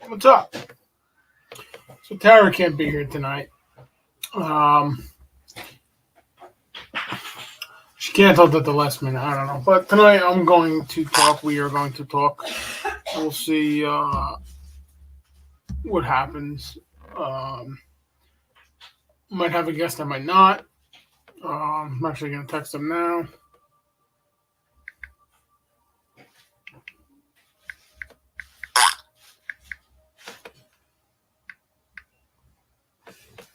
What's up? So Tara can't be here tonight. She canceled at the last minute. I don't know. But tonight I'm going to talk. We are going to talk. We'll see what happens. Might have a guest. I might not. I'm actually going to text him now.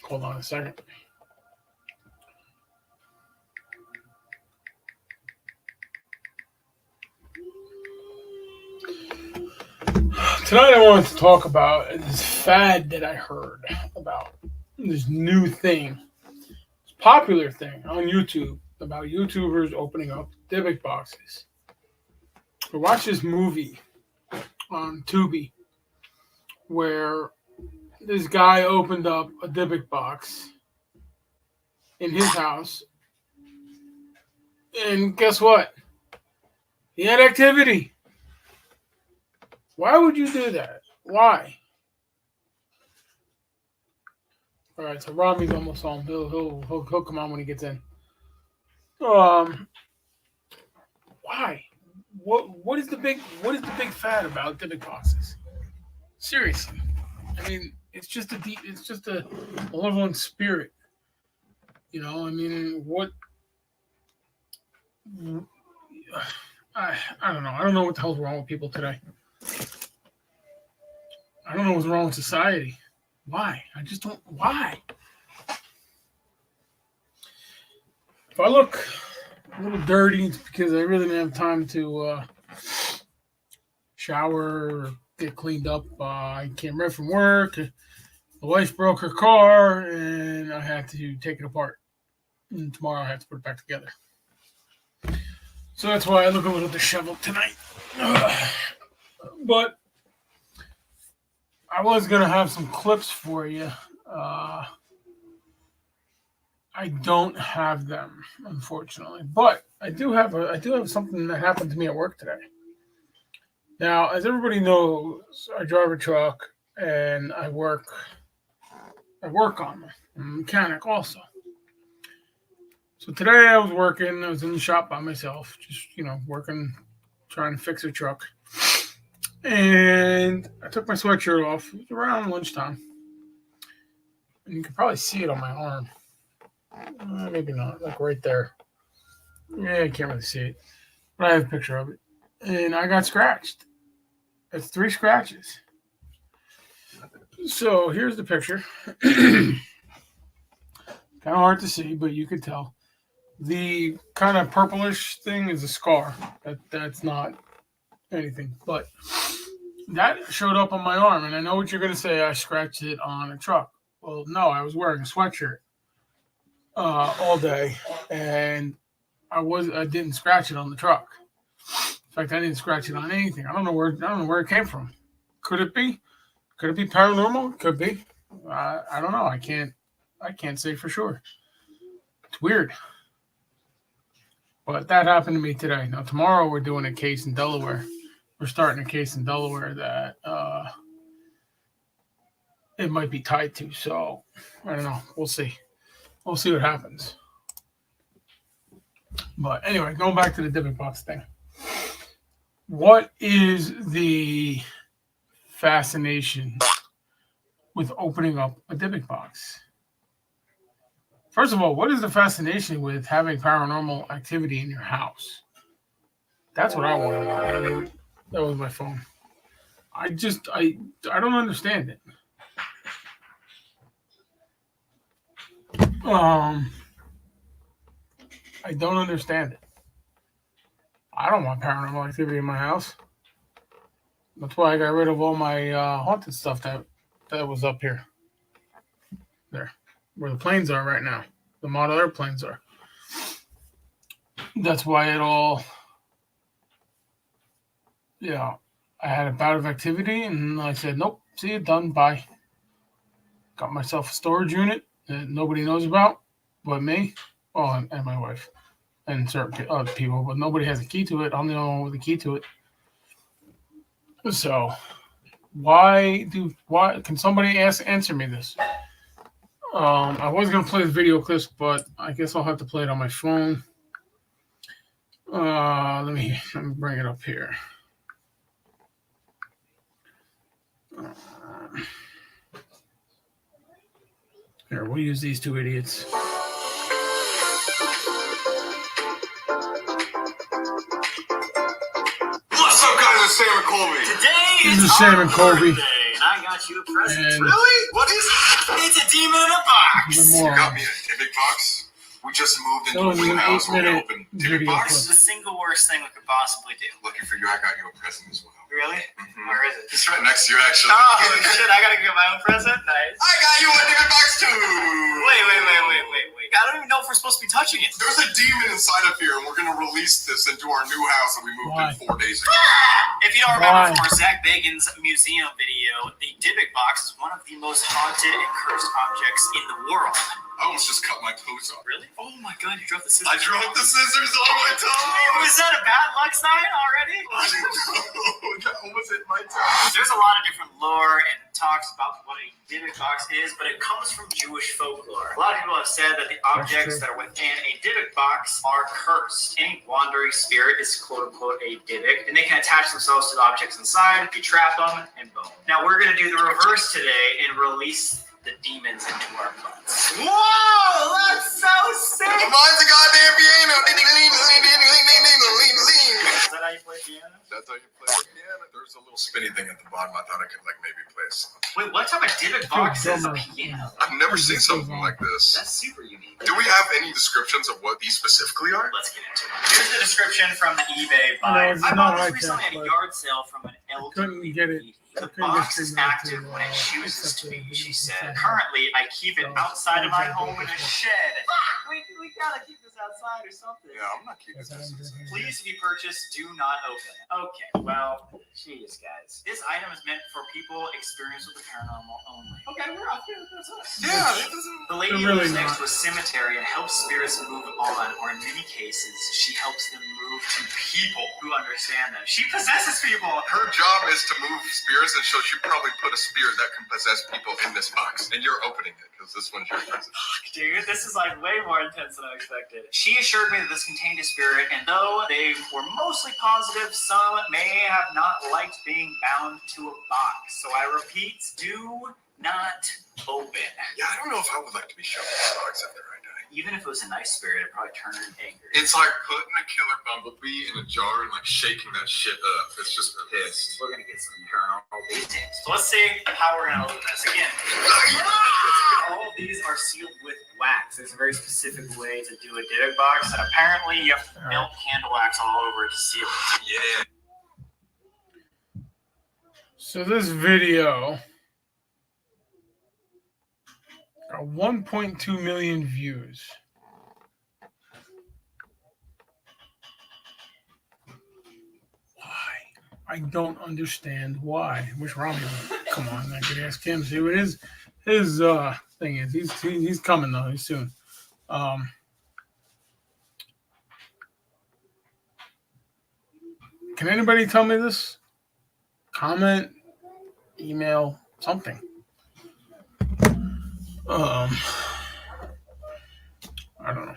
Hold on a second. Tonight I wanted to talk about this fad that I heard about. This new thing. This popular thing on YouTube about YouTubers opening up Dybbuk boxes. I watched this movie on Tubi where this guy opened up a Dybbuk box in his house. And guess what? He had activity. Why would you do that? Why? All right, so Rami's almost home. He'll come on when he gets in. Why? What is the big fad about Dybbuk boxes? Seriously, I mean, it's just a malevolent spirit. You know, I mean, what? I don't know. I don't know what the hell's wrong with people today. I don't know what's wrong with society. Why? I just don't. Why? If I look a little dirty, it's because I really didn't have time to shower or get cleaned up. I came right from work. The wife broke her car, and I had to take it apart. And tomorrow I have to put it back together. So that's why I look a little disheveled tonight. But I was gonna have some clips for you. I don't have them, unfortunately, but I do have something that happened to me at work today. Now, as everybody knows, I drive a truck and I work on them. I'm a mechanic also. So today I was in the shop by myself, just, working, trying to fix a truck. And I took my sweatshirt off. It was around lunchtime. And you can probably see it on my arm. Maybe not, like right there. Yeah, I can't really see it. But I have a picture of it. And I got scratched. That's 3 scratches. So here's the picture. Kind of hard to see, but you could tell. The kind of purplish thing is a scar. That's not anything. But that showed up on my arm. And I know what you're going to say. I scratched it on a truck. Well, no, I was wearing a sweatshirt all day. And I didn't scratch it on the truck. In fact, I didn't scratch it on anything. I don't know where it came from. Could it be? Could it be paranormal? Could be. I don't know. I can't say for sure. It's weird. But that happened to me today. Now tomorrow we're doing a case in Delaware. We're starting a case in Delaware that it might be tied to. So I don't know. We'll see. We'll see what happens. But anyway, going back to the Dybbuk box thing. What is the fascination with opening up a Dybbuk box? First of all, what is the fascination with having paranormal activity in your house? That's what I want to know. That was my phone. I don't understand it. I don't understand it. I don't want paranormal activity in my house. That's why I got rid of all my haunted stuff that was up here. There. Where the planes are right now. The model airplanes are. That's why it all... Yeah. I had a bout of activity and I said, nope, see you, done, bye. Got myself a storage unit that nobody knows about but me. Oh, and my wife. And certain other people, but nobody has a key to it. I'm the only one with a key to it. So, Why can somebody answer me this? I was gonna play the video clips, but I guess I'll have to play it on my phone. Let me bring it up here. Here, we'll use these two idiots. What's up, guys? It's Sam and Colby. Today This is is Sam and Colby. birthday, and I got you a present. And Really? What is it? It's a demon in a box. the You more got me a Dybbuk box. We just moved into That a was new an house where we 8-minute opened video Dybbuk box. This is the single worst thing we could possibly do. Lucky for you, I got you a present as well. Really? Mm-hmm. Where is it? It's right next to you, actually. Oh shit! I gotta get my own present. Nice. I got you a Dybbuk box too. Wait. I don't even know if we're supposed to be touching it. There's a demon inside of here, and we're gonna release this into our new house that we moved Why? in 4 days ago. If you don't remember Why? from our Zach Bagan's museum video, the Dybbuk box is one of the most haunted and cursed objects in the world. I almost just cut my toes off. Really? Oh my god! You dropped the scissors. I dropped the scissors on my toe. Was that a bad luck sign already? I know. That almost hit my toe. There's a lot of different lore and talks about what a Dybbuk box is, but it comes from Jewish folklore. A lot of people have said that the objects that are within a Dybbuk box are cursed. Any wandering spirit is quote-unquote a Dybbuk, and they can attach themselves to the objects inside, you trap them, and boom. Now we're going to do the reverse today and release the demons into our butts. Whoa! That's so sick! Mine's a goddamn piano. Is that how you play piano? That's how you play the piano. There's a little spinny thing at the bottom. I thought I could maybe play a song. Wait, what type of Dybbuk box is a piano? I've never seen something like this. That's super unique. Do we have any descriptions of what these specifically are? Let's get into it. Here's the description from the eBay buy. No, it's I not bought like this recently that, at a but yard sale from an elderly couldn't get it. lady. I The couldn't box get is streamed out active to, when it chooses accept to the be, video she said. consent. Currently, I keep it So, outside of my it's home in a like- shed. We gotta keep this outside or something. Yeah, I'm not keeping this. Please, if you purchase, do not open it. Okay, well, jeez, guys. This item is meant for people experienced with the paranormal only. Okay, we're off here. That's us. Yeah, it doesn't. The lady They're really lives next not. to a cemetery and helps spirits move on, or in many cases, she helps them move to people who understand them. She possesses people. Her job is to move spirits, and so she probably put a spirit that can possess people in this box. And you're opening it because this one's your present. Dude, this is like way more intense than I expected. She assured me that this contained a spirit, and though they were mostly positive, some may have not liked being bound to a box. So I repeat, do not open. Yeah, I don't know if I would like to be shown this box after I die. Even if it was a nice spirit, it'd probably turn her angry. It's like putting a killer bumblebee in a jar and like shaking that shit up. It's just pissed. We're gonna get some paranormal details. So let's see how we're gonna open this again. All of these are sealed with wax. There's a very specific way to do a Dybbuk box, and apparently you have to melt candle wax all over it to seal it. Yeah. So this video got 1.2 million views. Why? I don't understand why. Wish Rami would come on. I could ask him, see what his thing is. He's coming though. He's soon. Can anybody tell me this? Comment, email, something. I don't know.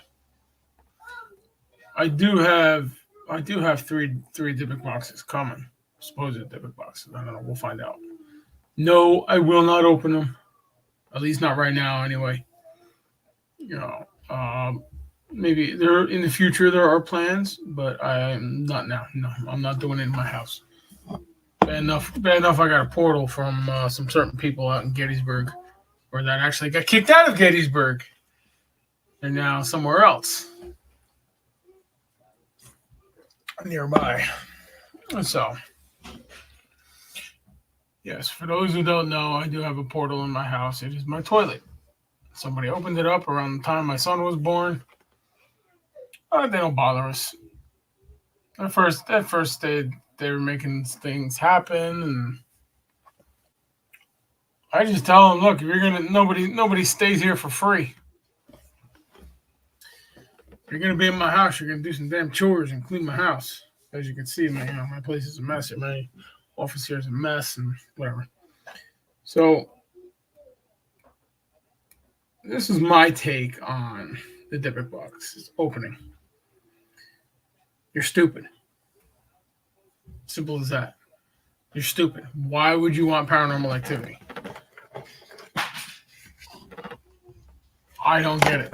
I do have three Dybbuk boxes coming. Supposed Dybbuk boxes. I don't know. We'll find out. No, I will not open them. At least not right now, anyway. You know, maybe there in the future there are plans, but I'm not now. No, I'm not doing it in my house. Bad enough. I got a portal from some certain people out in Gettysburg, or that actually got kicked out of Gettysburg. They're now somewhere else, nearby. So, yes, for those who don't know, I do have a portal in my house. It is my toilet. Somebody opened it up around the time my son was born. They don't bother us. At first they were making things happen, and I just tell them, look, if you're gonna nobody stays here for free. If you're gonna be in my house, you're gonna do some damn chores and clean my house. As you can see, my place is a mess. My office here is a mess, and whatever. So this is my take on the Dybbuk box opening. You're stupid. Simple as that. You're stupid. Why would you want paranormal activity? I don't get it.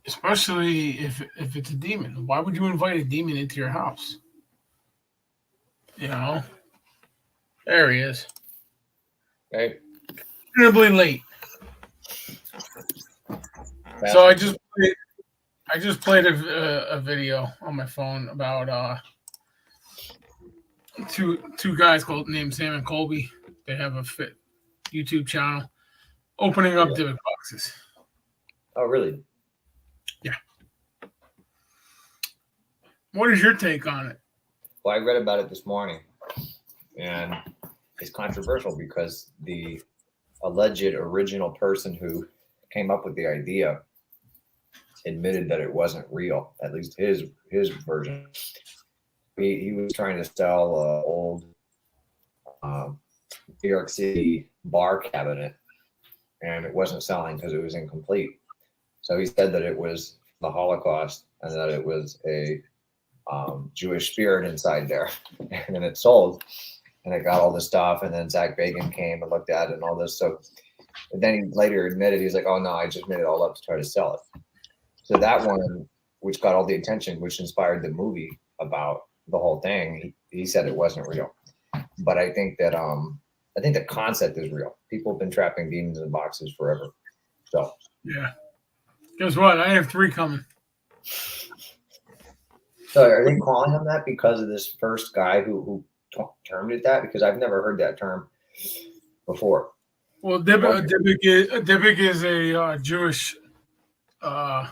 Especially if it's a demon. Why would you invite a demon into your house? You know? There he is. Hey, Incredibly late. So I just played a video on my phone about two guys named Sam and Colby. They have a YouTube channel opening up Dybbuk boxes. Oh, really? Yeah. What is your take on it? Well, I read about it this morning, and it's controversial because the alleged original person who came up with the idea admitted that it wasn't real, at least his version. He was trying to sell an old New York City bar cabinet, and it wasn't selling because it was incomplete. So he said that it was the Holocaust and that it was a Jewish spirit inside there. And then it sold, and it got all this stuff. And then Zach Bagan came and looked at it and all this. So then he later admitted, he's like, oh no, I just made it all up to try to sell it. So that one, which got all the attention, which inspired the movie about the whole thing, he said it wasn't real. But I think that the concept is real. People have been trapping demons in boxes forever. So yeah. Guess what? I have 3 coming. So are they calling him that because of this first guy who termed it that? Because I've never heard that term before. Well, Dybbuk is a Jewish. I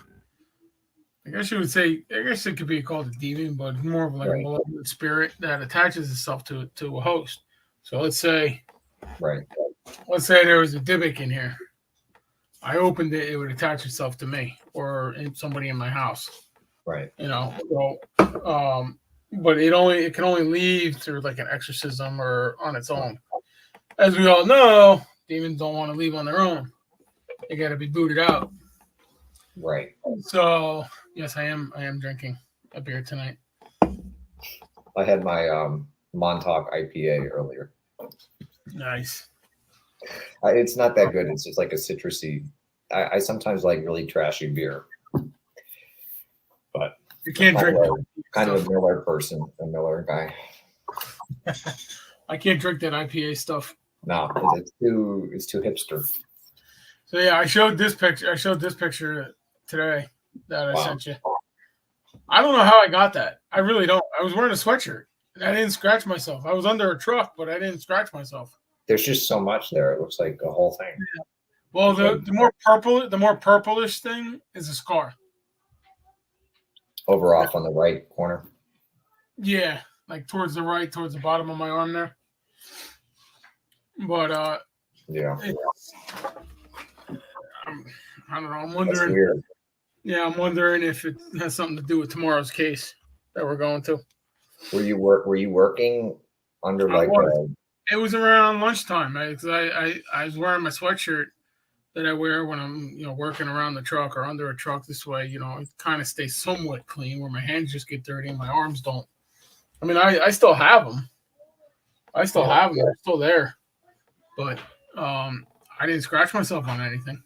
guess you would say. I guess it could be called a demon, but it's more of like a malevolent spirit that attaches itself to a host. So let's say there was a Dybbuk in here. I opened it; it would attach itself to me or somebody in my house. Right. You know. So, but it can only leave through like an exorcism or on its own. As we all know, demons don't want to leave on their own. They got to be booted out. Right. So yes, I am drinking a beer tonight. I had my Montauk IPA earlier. Nice. It's not that good. It's just like a citrusy. I sometimes like really trashy beer, but you can't drink. Kind of a Miller person, a Miller guy. I can't drink that IPA stuff. No, it's too hipster. So yeah, I showed this picture today that I sent you. I don't know how I got that. I really don't. I was wearing a sweatshirt and I didn't scratch myself. I was under a truck, but I didn't scratch myself. There's just so much there. It looks like a whole thing. Yeah. Well, the more purplish thing is a scar. Over off on the right corner. Yeah, like towards the right, towards the bottom of my arm there. But yeah. I don't know. I'm wondering. Weird. Yeah, I'm wondering if it has something to do with tomorrow's case that we're going to. Were you working under It was around lunchtime. I was wearing my sweatshirt that I wear when I'm working around the truck or under a truck. This way, it kind of stays somewhat clean, where my hands just get dirty and my arms don't. I mean, I still have them. They're still there, but I didn't scratch myself on anything.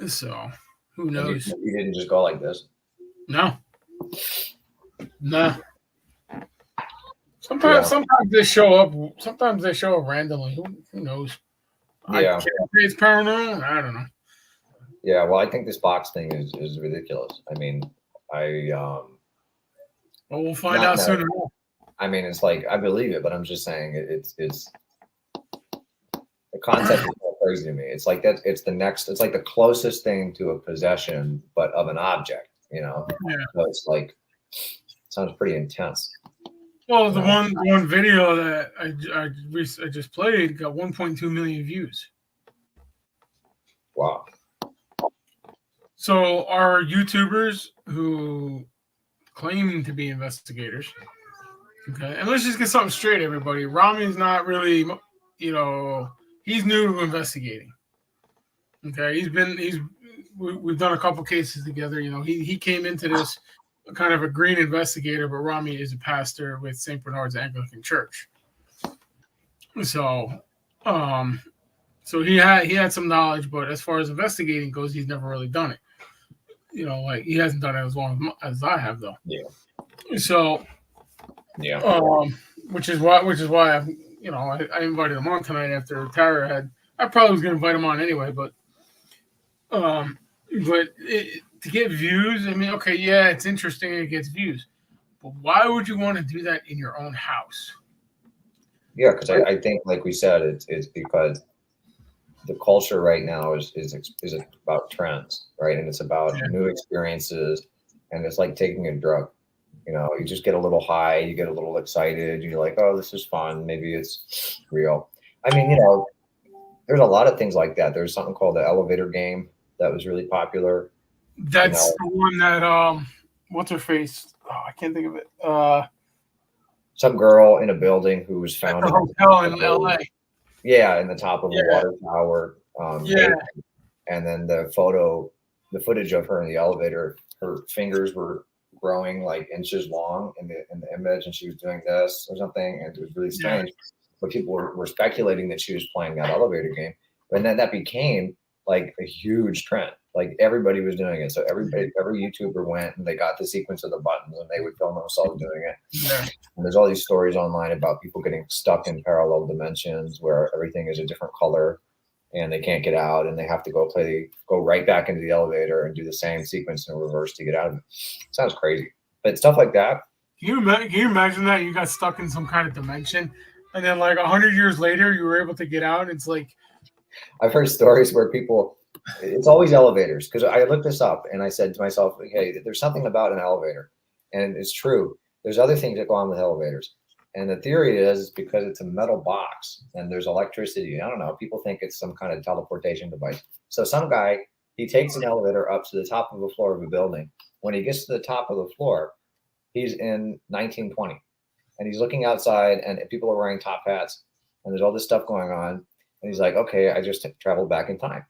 So who knows? You didn't just go like this. No. Sometimes they show up. Sometimes they show up randomly. Who knows? Yeah. I can't say it's paranormal. I don't know. Yeah. Well, I think this box thing is ridiculous. I mean, well, we'll find out soon enough. I mean, it's like I believe it, but I'm just saying it's the concept is so crazy to me. It's like that. It's like the closest thing to a possession, but of an object. Yeah. So it's like sounds pretty intense. Well, the one video that I just played got 1.2 million views. Wow. So our YouTubers who claim to be investigators Okay, and let's just get something straight, everybody. Rami's not really, he's new to investigating. Okay, we've done a couple cases together. He came into this kind of a green investigator, but Rami is a pastor with St. Bernard's Anglican Church. So, so he had some knowledge, but as far as investigating goes, he's never really done it. Like he hasn't done it as long as I have, though. Yeah. So, yeah. Which is why I invited him on tonight after Tara had. I probably was going to invite him on anyway, but to get views, I mean, okay, yeah, it's interesting, it gets views, but why would you want to do that in your own house? Yeah, because I think, like we said, it's because the culture right now is about trends, right? And it's about new experiences, and it's like taking a drug. You just get a little high, you get a little excited, you're like, oh, this is fun. Maybe it's real. I mean, there's a lot of things like that. There's something called the elevator game that was really popular. That's the one that what's her face? Oh, I can't think of it. Some girl in a building who was found at the hotel in LA. Yeah, in the top of a water tower. And then the footage of her in the elevator, her fingers were growing like inches long in the image, and she was doing this or something, and it was really strange. But people were speculating that she was playing that elevator game, and then that became like a huge trend. Like everybody was doing it, so every YouTuber went and they got the sequence of the buttons, and they would film themselves doing it. Yeah. And there's all these stories online about people getting stuck in parallel dimensions where everything is a different color, and they can't get out, and they have to go right back into the elevator and do the same sequence in reverse to get out of it. Sounds crazy, but stuff like that. Can you imagine that you got stuck in some kind of dimension, and then like 100 years later you were able to get out? It's like, I've heard stories where people. It's always elevators, because I looked this up and I said to myself, hey, there's something about an elevator, and it's true. There's other things that go on with elevators. And the theory is because it's a metal box and there's electricity. I don't know. People think it's some kind of teleportation device. So some guy, he takes an elevator up to the top of the floor of a building. When he gets to the top of the floor, he's in 1920, and he's looking outside, and people are wearing top hats, and there's all this stuff going on. And he's like, okay, I just traveled back in time.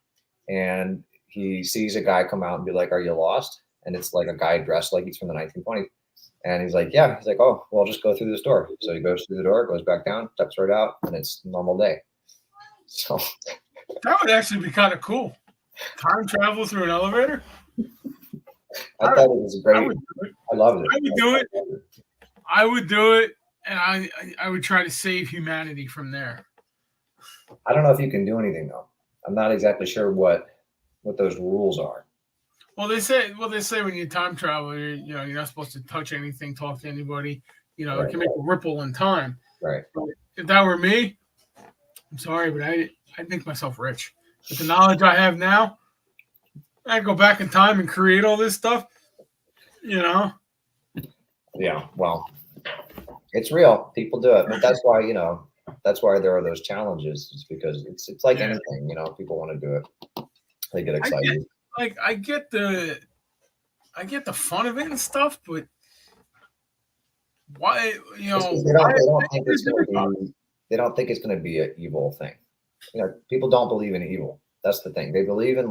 And he sees a guy come out and be like, are you lost? And it's like a guy dressed like he's from the 1920s. And he's like, yeah. He's like, oh, well, just go through this door. So he goes through the door, goes back down, steps right out, and it's a normal day. So that would actually be kind of cool. Time travel through an elevator. I thought it was great. I loved it. I would do it. I would do it, and I would try to save humanity from there. I don't know if you can do anything though. I'm not exactly sure what those rules are. Well, they say when you time travel, you're not supposed to touch anything, talk to anybody. It can make a ripple in time. Right. But if that were me, I'm sorry, but I'd make myself rich. With the knowledge I have now, I'd go back in time and create all this stuff. Yeah. Well, it's real. People do it, but that's why there are those challenges. It's because it's like anything. People want to do it. They get excited. I get the fun of it and stuff, but why? They don't think it's going to be an evil thing. People don't believe in evil. That's the thing. They believe in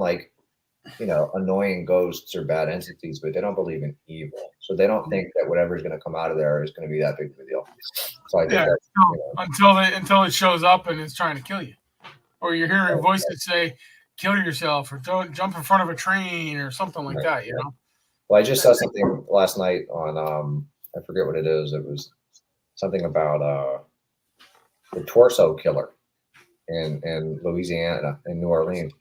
annoying ghosts or bad entities, but they don't believe in evil. So they don't think that whatever's going to come out of there is going to be that big of a deal. So I think until it shows up and it's trying to kill you, or you're hearing voices say, kill yourself, or don't jump in front of a train or something like that, Well, I just saw something last night on I forget what it is. It was something about the torso killer in Louisiana, in New Orleans.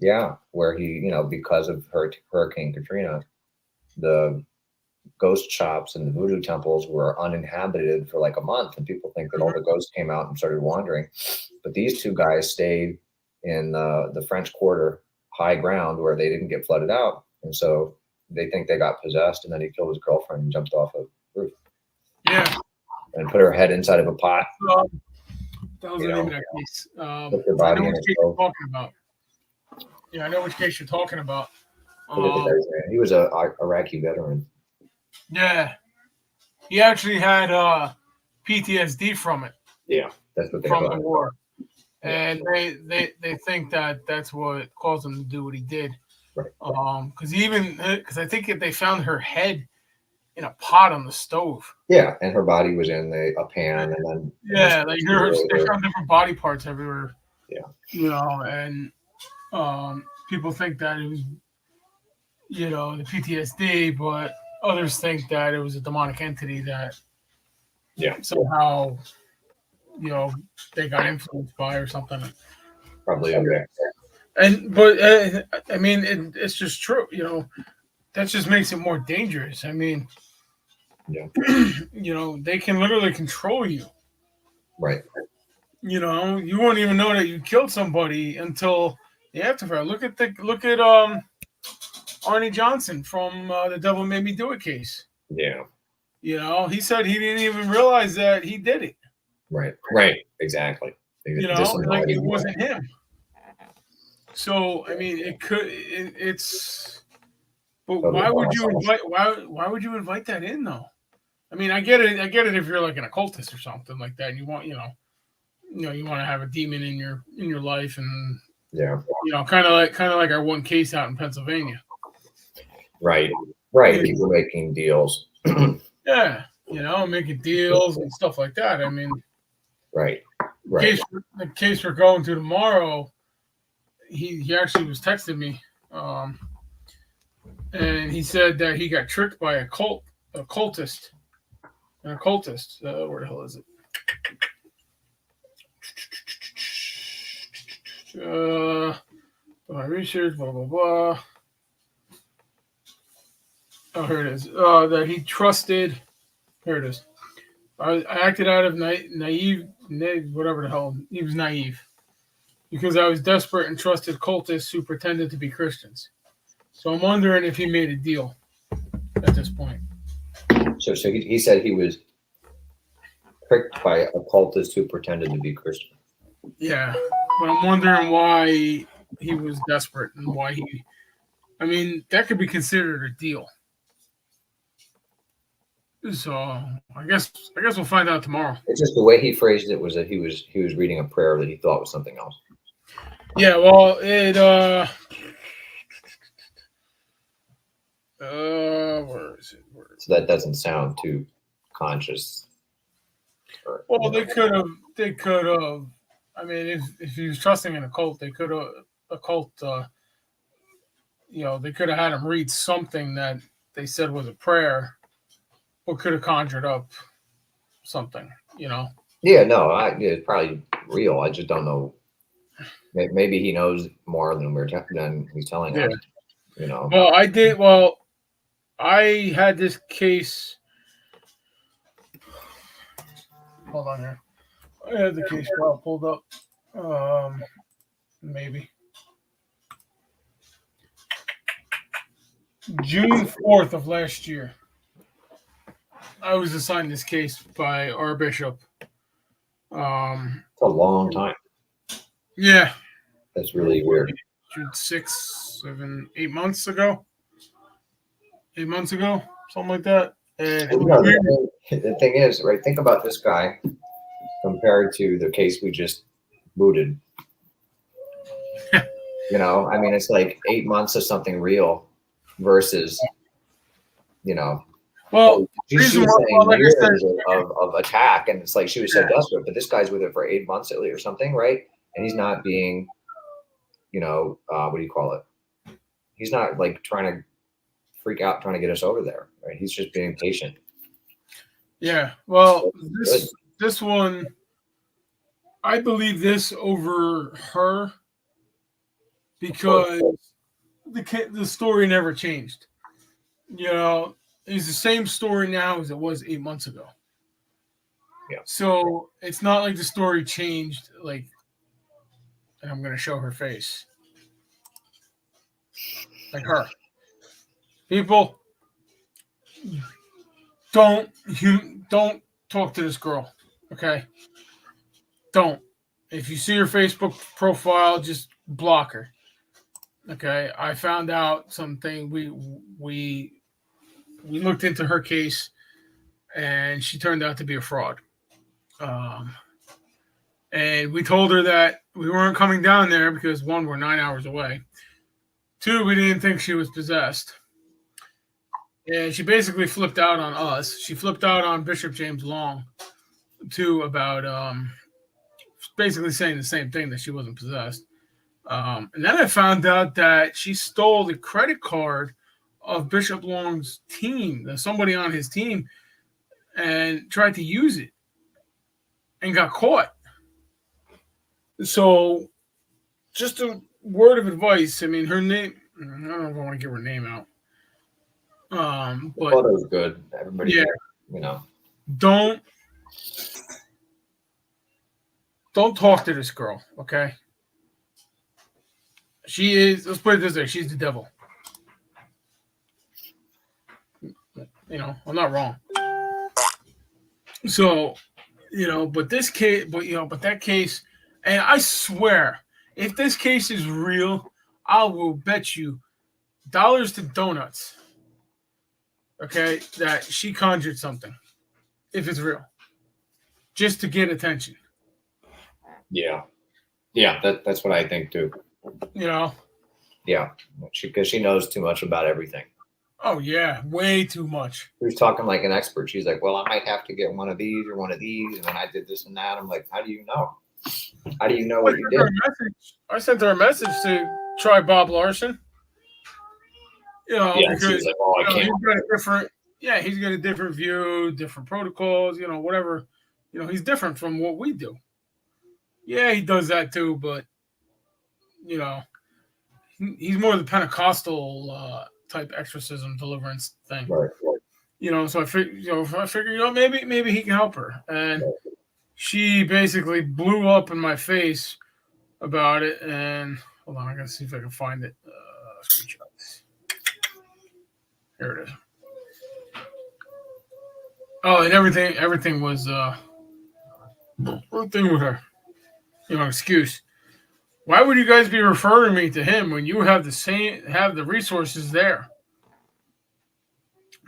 Yeah, where he, because of Hurricane Katrina, the ghost shops and the voodoo temples were uninhabited for like a month, and people think that all the ghosts came out and started wandering. But these two guys stayed in the French Quarter high ground where they didn't get flooded out, and so they think they got possessed, and then he killed his girlfriend and jumped off a roof. Yeah, and put her head inside of a pot. That was the name of that case. I know which case you're talking about. Yeah, I know which case you're talking about. He was a Iraqi veteran. Yeah, he actually had PTSD from it, Yeah, that's what they from thought. the war, and they think that that's what caused him to do what he did. Right. Because I think they found her head in a pot on the stove. Yeah, and her body was in a pan, and then Yeah, like they found different body parts everywhere. Yeah. You know, and people think that it was, you know, the PTSD, but others think that it was a demonic entity that somehow, you know, they got influenced by or something. probably okay. But I mean, it's just true. You know, that just makes it more dangerous. I mean, Yeah. You know, they can literally control you. Right. You know, you won't even know that you killed somebody until the aftermath. Look at Arnie Johnson from the Devil Made Me Do It case. Yeah. You know, he said he didn't even realize that he did it. Right. Right. Exactly. You know, like it wasn't him. So I mean, it's. But why would you invite? Why would you invite that in though? I mean, I get it. I get it if you're like an occultist or something like that, and you want, you want to have a demon in your life, and kind of like our one case out in Pennsylvania. Right. Right. People making deals. Yeah, making deals and stuff like that. I mean, right. The case we're going to tomorrow. He actually was texting me, and he said that he got tricked by a occultist. An occultist. Where the hell is it? My research, blah blah blah. Oh, here it is. That he trusted. Here it is. I acted out of naive, whatever the hell. He was naive because I was desperate and trusted cultists who pretended to be Christians. So I'm wondering if he made a deal at this point. So he said he was tricked by occultists who pretended to be Christian. Yeah, but I'm wondering why he was desperate and why he. I mean, that could be considered a deal. So I guess we'll find out tomorrow. It's just the way he phrased it was that he was reading a prayer that he thought was something else. Yeah, well, where is it? So that doesn't sound too conscious. Well, they could have. I mean, if he was trusting in a cult, they could have they could have had him read something that they said was a prayer, or could have conjured up something. Yeah, no, it's probably real. I just don't know. Maybe he knows more than than he's telling us. Well, I did. Well, I had this case. Hold on here. I had the case file pulled up. Maybe June 4th of last year. I was assigned this case by our bishop. It's a long time. Yeah. That's really weird. 6, 7, 8 months ago. 8 months ago, something like that. And the thing is, right? Think about this guy compared to the case we just booted. I mean, it's like 8 months of something real versus, Well, she was saying years of attack, and it's like she was so desperate. But this guy's with it for 8 months at least or something, right? And he's not being, what do you call it? He's not like trying to freak out, trying to get us over there, right? He's just being patient. Yeah. Well, this one, I believe this over her because the story never changed. It's the same story now as it was 8 months ago. Yeah. So it's not like the story changed. Like, and I'm going to show her face. Like her. People, don't talk to this girl, okay? Don't. If you see her Facebook profile, just block her. Okay? I found out something. We looked into her case, and she turned out to be a fraud. Um, and we told her that we weren't coming down there because, one, we're 9 hours away. Two, we didn't think she was possessed. And she basically flipped out on us. She flipped out on Bishop James Long, too, about basically saying the same thing, that she wasn't possessed. And then I found out that she stole the credit card of Bishop Long's team, somebody on his team, and tried to use it and got caught. So, just a word of advice. I mean, her name, I don't know if I want to give her name out. The But photo's good. Everybody, yeah, you know. don't talk to this girl, okay? She is, let's put it this way, she's the devil. You know, I'm not wrong. So, you know, but that case, and I swear, if this case is real, I will bet you dollars to donuts, okay, that she conjured something, if it's real, just to get attention. Yeah, that's what I think too. You know? Yeah, because she knows too much about everything. Oh yeah, way too much. She was talking like an expert. She's like, "Well, I might have to get one of these or one of these," and then I did this and that. I'm like, "How do you know? How do you know what you did?" I sent her a message to try Bob Larson. You know, Yeah, because she's like, "Oh, I can't." He's got a different view, different protocols, you know, whatever. You know, he's different from what we do. Yeah, he does that too, but you know, he's more the Pentecostal type exorcism deliverance thing. Right. You know, so I figure, maybe he can help her. And she basically blew up in my face about it. And hold on, I gotta see if I can find it. Screenshots. Here it is. Oh, and everything was everything with her. You know, excuse. Why would you guys be referring me to him when you have the resources there?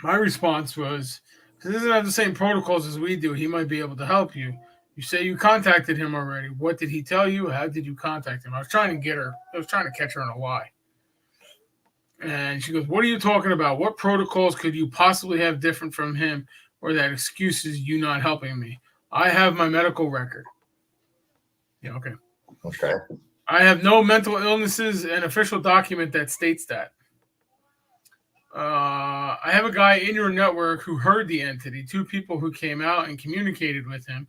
My response was, because he doesn't have the same protocols as we do, he might be able to help you. You say you contacted him already. What did he tell you? How did you contact him? I was trying to catch her in a lie. And she goes, what are you talking about? What protocols could you possibly have different from him, or that excuses you not helping me? I have my medical record. Yeah, okay. Okay. I have no mental illnesses and official document that states that. I have a guy in your network who heard the entity, 2 people who came out and communicated with him,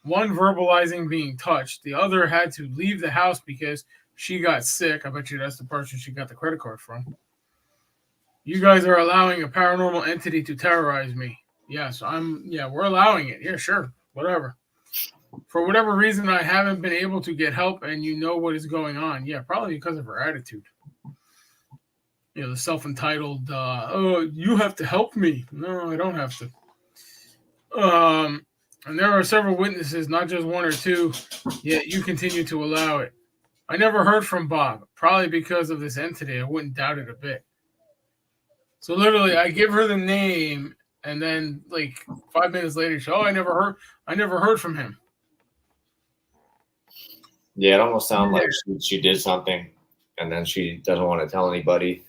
one verbalizing being touched. The other had to leave the house because she got sick. I bet you that's the person she got the credit card from. You guys are allowing a paranormal entity to terrorize me. Yes, we're allowing it. Yeah, sure. Whatever. For whatever reason, I haven't been able to get help, and you know what is going on. Yeah, probably because of her attitude. You know, the self-entitled, you have to help me. No, I don't have to. And there are several witnesses, not just 1 or 2, yet you continue to allow it. I never heard from Bob, probably because of this entity. I wouldn't doubt it a bit. So literally, I give her the name, and then like 5 minutes later, I never heard from him. Yeah, it almost sounds like she did something, and then she doesn't want to tell anybody,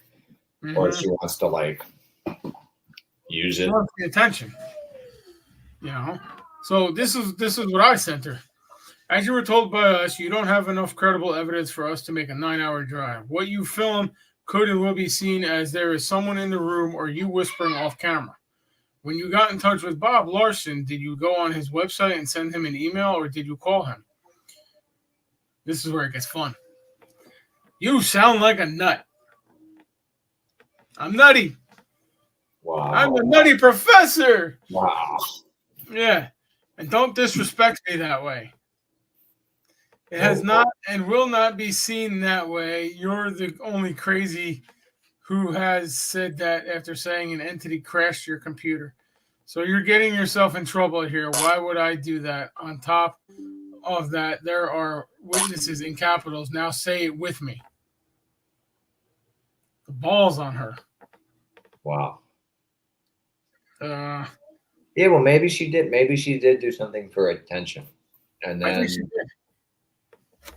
or she wants to like use it. Wants the attention, you know. So this is what I sent her. As you were told by us, you don't have enough credible evidence for us to make a 9-hour drive. What you film could and will be seen as there is someone in the room or you whispering off camera. When you got in touch with Bob Larson, did you go on his website and send him an email, or did you call him? This is where it gets fun. You sound like a nut. I'm nutty. Wow. I'm a nutty professor. Wow. Yeah. And don't disrespect me that way. It has not and will not be seen that way. You're the only crazy who has said that after saying an entity crashed your computer. So you're getting yourself in trouble here. Why would I do that? On top of that, there are witnesses in capitals. Now say it with me. The ball's on her. Wow. Yeah, well, maybe she did. Maybe she did do something for attention, and I then think she did.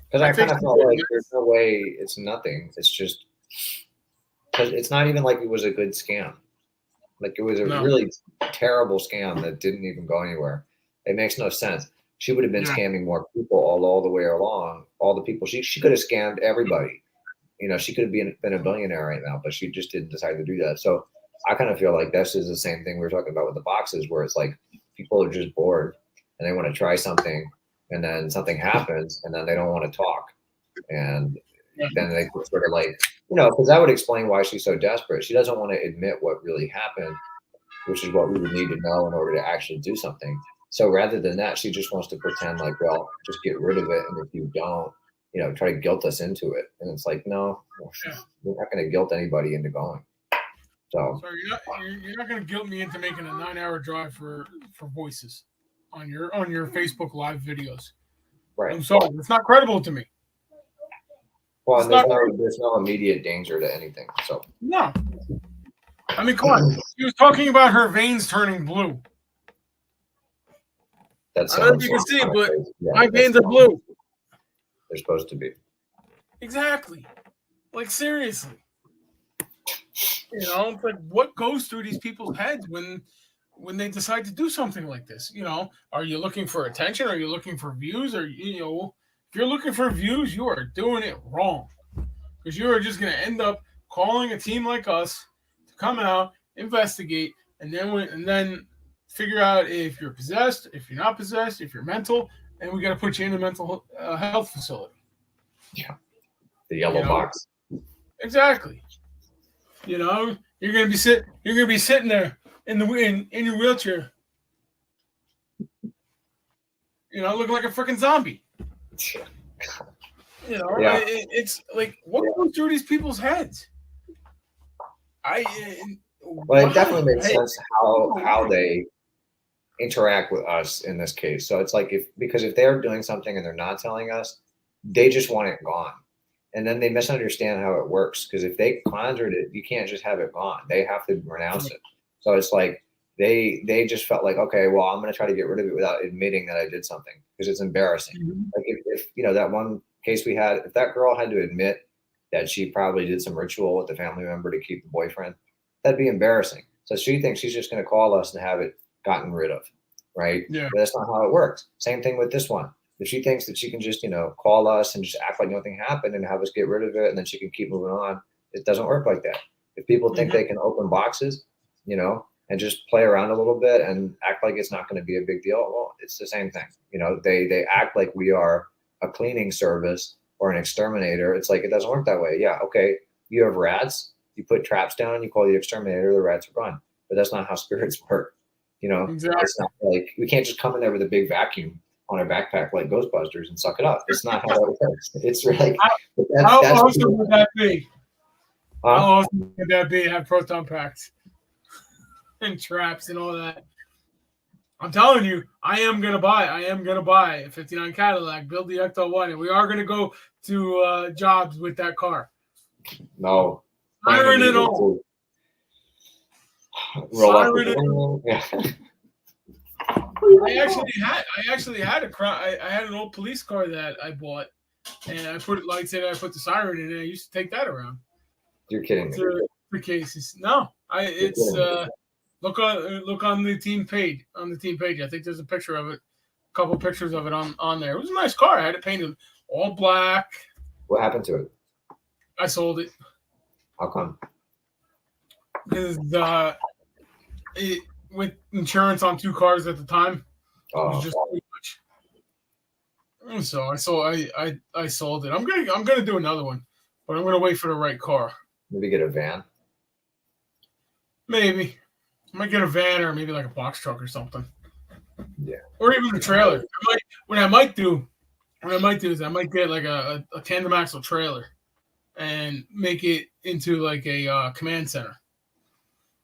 because I I think kind of she felt did. like there's no way it's nothing. It's just because it's not even like it was a good scam. Like it was a No. really terrible scam that didn't even go anywhere. It makes no sense. She would have been Yeah. scamming more people all the way along. All the people she could have scammed everybody. You know, she could have been a billionaire right now, but she just didn't decide to do that. So I kind of feel like this is the same thing we were talking about with the boxes, where it's like people are just bored and they want to try something, and then something happens, and then they don't want to talk, and then they sort of like, because that would explain why she's so desperate. She doesn't want to admit what really happened, which is what we would need to know in order to actually do something. So rather than that, she just wants to pretend like, well, just get rid of it, and if you don't, try to guilt us into it. And it's like, no, we're not going to guilt anybody into going. So you're not going to guilt me into making a 9-hour drive for voices on your Facebook Live videos. right. I'm sorry, it's not credible to me. Well, and there's no immediate danger to anything. So no, I mean, come on. She was talking about her veins turning blue. that's I don't know if you can see it, but my veins are blue. They're supposed to be. Exactly. Like, seriously. It's like, what goes through these people's heads when they decide to do something like this? Are you looking for attention? Are you looking for views? Or, if you're looking for views, you are doing it wrong. Because you are just going to end up calling a team like us to come out, investigate, and then figure out if you're possessed, if you're not possessed, if you're mental, and we got to put you in a mental health facility. Yeah, the yellow box. Exactly. You're gonna be sitting there in your wheelchair. Looking like a freaking zombie. Yeah. It's like, what goes through these people's heads? Well, it definitely makes sense how they interact with us in this case. So it's like because if they're doing something and they're not telling us, they just want it gone. And then they misunderstand how it works, because if they conjured it, you can't just have it gone. They have to renounce it. So it's like they just felt like, okay, well, I'm going to try to get rid of it without admitting that I did something, because it's embarrassing. Mm-hmm. Like if that one case we had, if that girl had to admit that she probably did some ritual with a family member to keep the boyfriend, that'd be embarrassing. So she thinks she's just going to call us and have it gotten rid of, right? Yeah. But that's not how it works. Same thing with this one. If she thinks that she can just, call us and just act like nothing happened and have us get rid of it, and then she can keep moving on, it doesn't work like that. If people think they can open boxes, and just play around a little bit and act like it's not going to be a big deal, well, it's the same thing. They act like we are a cleaning service or an exterminator. It's like, it doesn't work that way. Yeah, okay, you have rats, you put traps down and you call the exterminator, the rats are gone. But that's not how spirits work. Exactly. It's not like we can't just come in there with a big vacuum on our backpack like Ghostbusters and suck it up. It's not how that works. It's like, how awesome would that be? Huh? How awesome would that be? Have proton packs and traps and all that. I'm telling you, I am gonna buy a 59 Cadillac, build the Ecto-1, and we are gonna go to jobs with that car. No. Siren and all. Siren and all. Yeah. I actually had I had an old police car that I bought, and I put lights in it. I put the siren in it. I used to take that around. You're kidding me. The cases. No, look on the team page. On the team page, I think there's a picture of it. A couple pictures of it on there. It was a nice car. I had it painted all black. What happened to it? I sold it. How come? Because with insurance on 2 cars at the time, it was just too much. And so I sold it. I'm gonna do another one, but I'm gonna wait for the right car. Maybe get a van. Maybe I might get a van, or maybe like a box truck or something. Yeah. Or even a trailer. What I might do is I might get like a tandem axle trailer and make it into like a command center.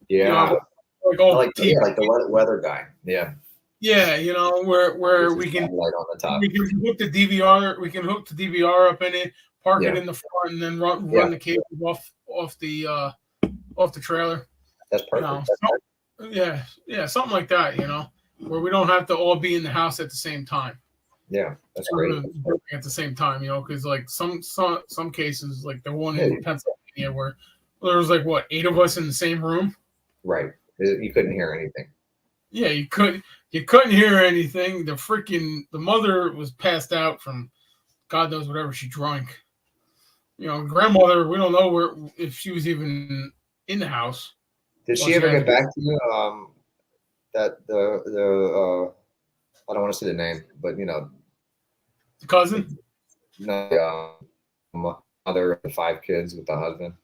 Yeah. Like the weather guy. Yeah. Yeah, where we can light on the top. We can hook the DVR. We can hook the DVR up in it, park it in the front, and then run the cables off the trailer. That's perfect. Yeah, something like that, where we don't have to all be in the house at the same time. Yeah, that's great. At the same time, because like some cases, like the one Yeah. in Pennsylvania where there was like 8 of us in the same room. Right. You couldn't hear anything. Yeah, you couldn't hear anything. The mother was passed out from God knows whatever she drank. Grandmother, we don't know if she was even in the house. Did she ever get back to you? That the I don't want to say the name, but the cousin. No, mother of the 5 kids with the husband,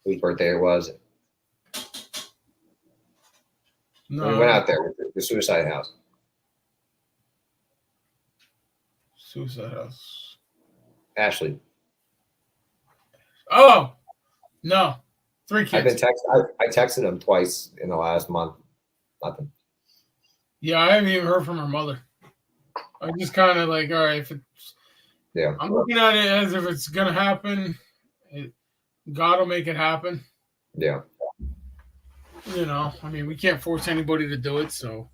whose birthday it was. No. We went out there with the suicide house. Suicide house. Ashley. Oh no, 3 kids. I texted him twice in the last month. Nothing. Yeah, I haven't even heard from her mother. I'm just kind of like, all right, if it's. Yeah. I'm looking at it as if it's gonna happen. God will make it happen. Yeah. I mean, we can't force anybody to do it. So,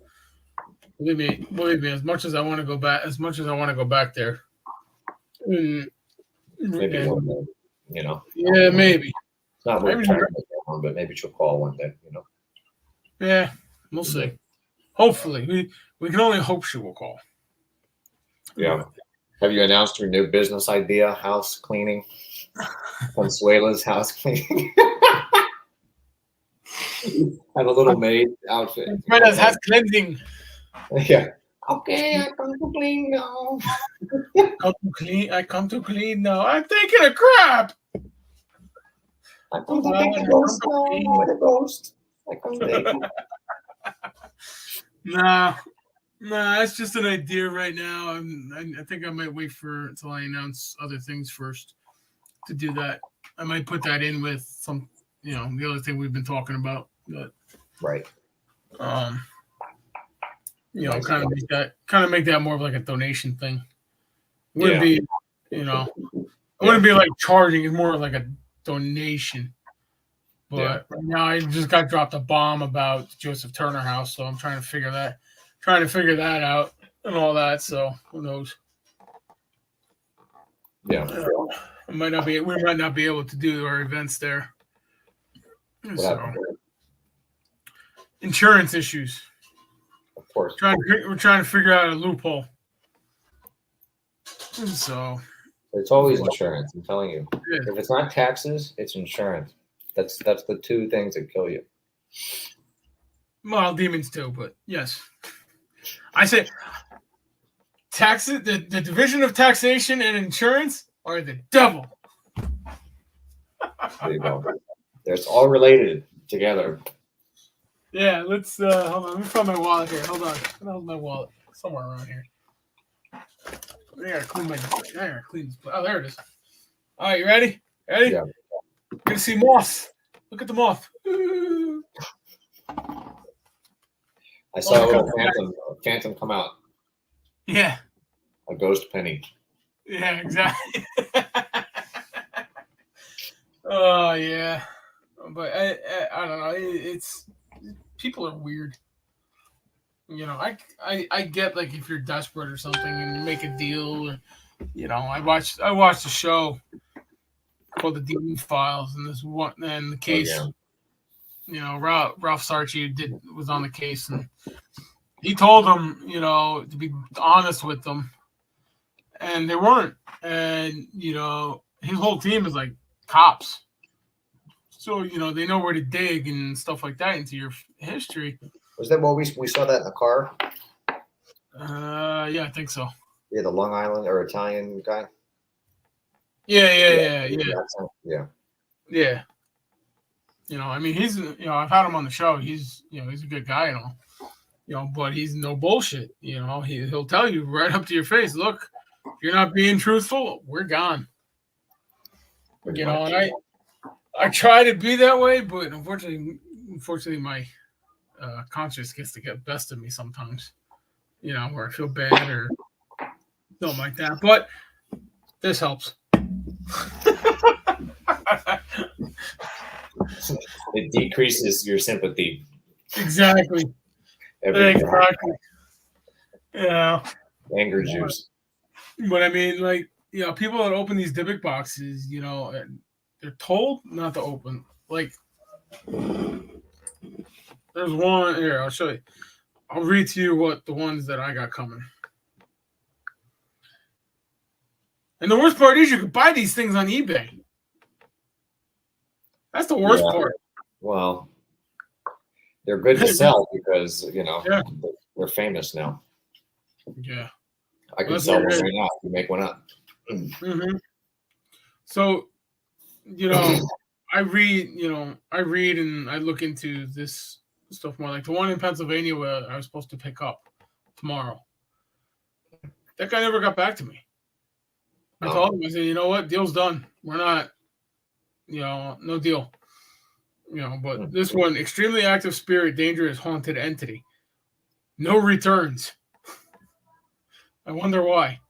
believe me. As much as I want to go back there. Maybe one day, Yeah, maybe. It's not worth trying to make that one, but maybe she'll call one day, Yeah, we'll see. Hopefully, we can only hope she will call. Yeah. Have you announced your new business idea? House cleaning. Consuela's house cleaning. Have a little maid outfit. Consuela's house cleansing. Yeah. Okay, I come to clean now. I come to clean now. I'm taking a crap. I come to take a ghost now with a ghost. I come to take it. Nah, it's just an idea right now. I think I might wait until I announce other things first to do that. I might put that in with some, the other thing we've been talking about. But, right. Nice. kind of make that more of like a donation thing. It wouldn't be, it wouldn't be like charging. It's more like a donation. But right now I just got dropped a bomb about the Joseph Turner house, so I'm trying to figure that out and all that. So who knows? Yeah, we might not be able to do our events there. So insurance issues. Of course, we're trying to figure out a loophole. So it's always insurance. I'm telling you, if it's not taxes, it's insurance. That's the 2 things that kill you. Well, demons too, but yes. I say taxes, the division of taxation and insurance are the devil. There you go. It's all related together. Yeah, let's hold on. Let me find my wallet here. Hold on. Where's my wallet? Somewhere around here. I gotta clean this. Oh, there it is. All right, you ready? Ready? Yeah. You're gonna see moth. Look at the moth. I saw a little phantom come out. Yeah. A ghost penny. Yeah, exactly. Oh yeah, but I don't know. It's people are weird. I get like if you're desperate or something and you make a deal. Or, I watched a show called The Demon Files, and the case. Oh, yeah. Ralph Sarchi was on the case, and he told them, to be honest with them, and they weren't. And his whole team is like cops, so they know where to dig and stuff like that into your history. Was that what we saw that in the car? Yeah, I think so. Yeah, the Long Island or Italian guy. Yeah. Yeah. I mean, he's, I've had him on the show. He's, he's a good guy and all, but he's no bullshit. He'll tell you right up to your face, look, if you're not being truthful, we're gone. And I try to be that way, but unfortunately, my conscience gets to get best of me sometimes, where I feel bad or something like that. But this helps. It decreases your sympathy. Exactly. Every Exactly. Yeah. anger juice. But I mean, like, people that open these Dybbuk boxes, and they're told not to open. Like, there's one here. I'll show you. I'll read to you what the ones that I got coming. And the worst part is you can buy these things on eBay. That's the worst part. Well, they're good to sell because they're famous now. Yeah. I can sell one right now if you make one up. Mm-hmm. So, I read and I look into this stuff more. Like the one in Pennsylvania where I was supposed to pick up tomorrow. That guy never got back to me. I told him, I said, you know what? Deal's done. We're not, no deal. But this one, extremely active spirit, dangerous, haunted entity. No returns. I wonder why.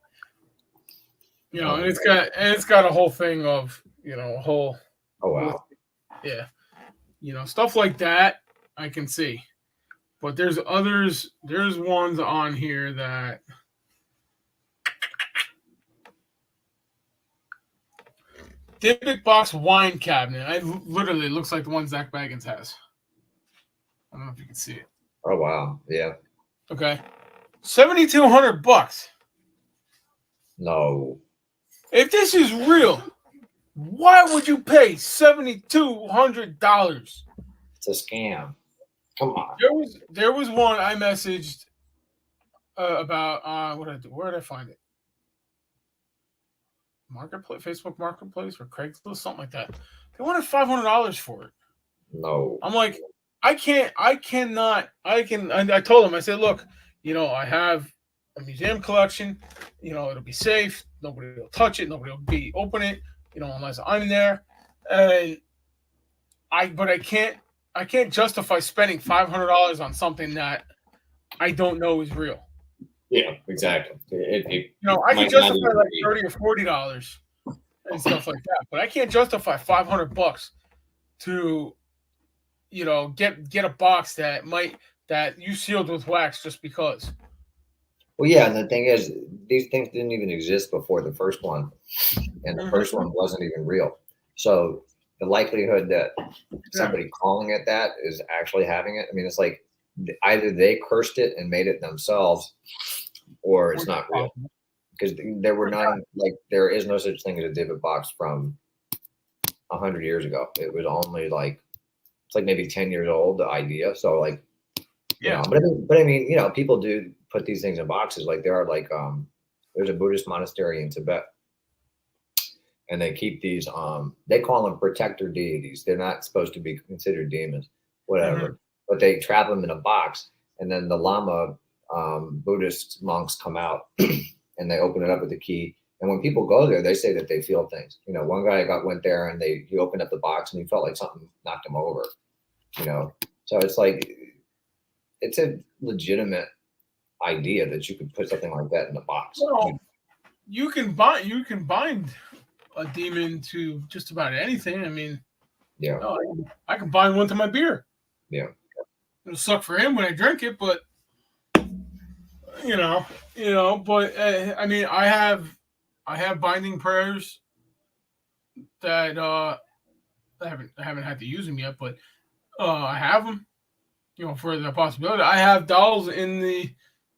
And it's got a whole thing of, a whole. Oh wow. Yeah. Stuff like that I can see. But there's ones on here that Dybbuk box wine cabinet. I literally looks like the one Zach Baggins has. I don't know if you can see it. Oh wow. Yeah. Okay. $7,200. No. If this is real, why would you pay $7,200? It's a scam. Come on. There was one I messaged about what did I do? Where did I find it? Marketplace, Facebook Marketplace, or Craigslist, something like that. They wanted $500 for it. No. I'm like, I cannot. I told him, I said, look, I have a museum collection. It'll be safe. Nobody will touch it. Nobody will open it. Unless I'm there. And I can't justify spending $500 on something that I don't know is real. Yeah, exactly. I can justify like $30 or $40 and stuff like that, but I can't justify $500 to, get a box that you sealed with wax just because. Well, yeah, and the thing is, these things didn't even exist before the first one, and the first one wasn't even real. So the likelihood that somebody calling it that is actually having it, I mean, it's like either they cursed it and made it themselves, or it's not real. Because there were there is no such thing as a Dybbuk box from 100 years ago. It was only it's like maybe 10 years old, the idea. So but I mean, people do put these things in boxes. Like there are there's a Buddhist monastery in Tibet, and they keep these, they call them protector deities. They're not supposed to be considered demons, whatever, but they trap them in a box, and then the Lama Buddhist monks come out and they open it up with a key. And when people go there, they say that they feel things. One guy went there and he opened up the box and he felt like something knocked him over. So it's like it's a legitimate idea that you could put something like that in a box. Well, you can bind a demon to just about anything. I mean, I can bind one to my beer. Yeah, it'll suck for him when I drink it, but But I mean, I have binding prayers that I haven't had to use them yet, but I have them. For the possibility. I have dolls in the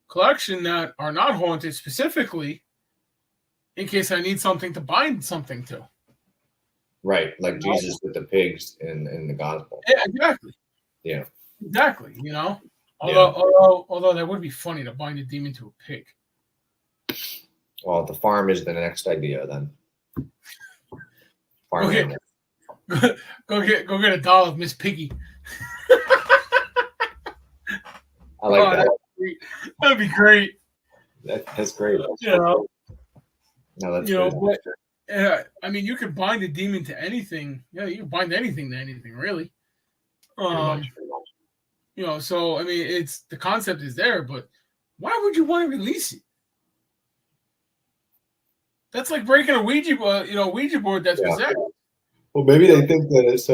collection that are not haunted specifically in case I need something to bind something to. Right, like Jesus with the pigs in the gospel. Yeah, exactly. Yeah. Exactly, Although that would be funny to bind a demon to a pig. Well, the farm is the next idea then. Farm go get a doll of Miss Piggy. I like that. That'd be great. That's great. No, that's but I mean, you can bind a demon to anything. Yeah, you can bind anything to anything, really. So I mean, it's the concept is there, but why would you want to release it? That's like breaking a Ouija board that's possessed. Well, maybe they think that it's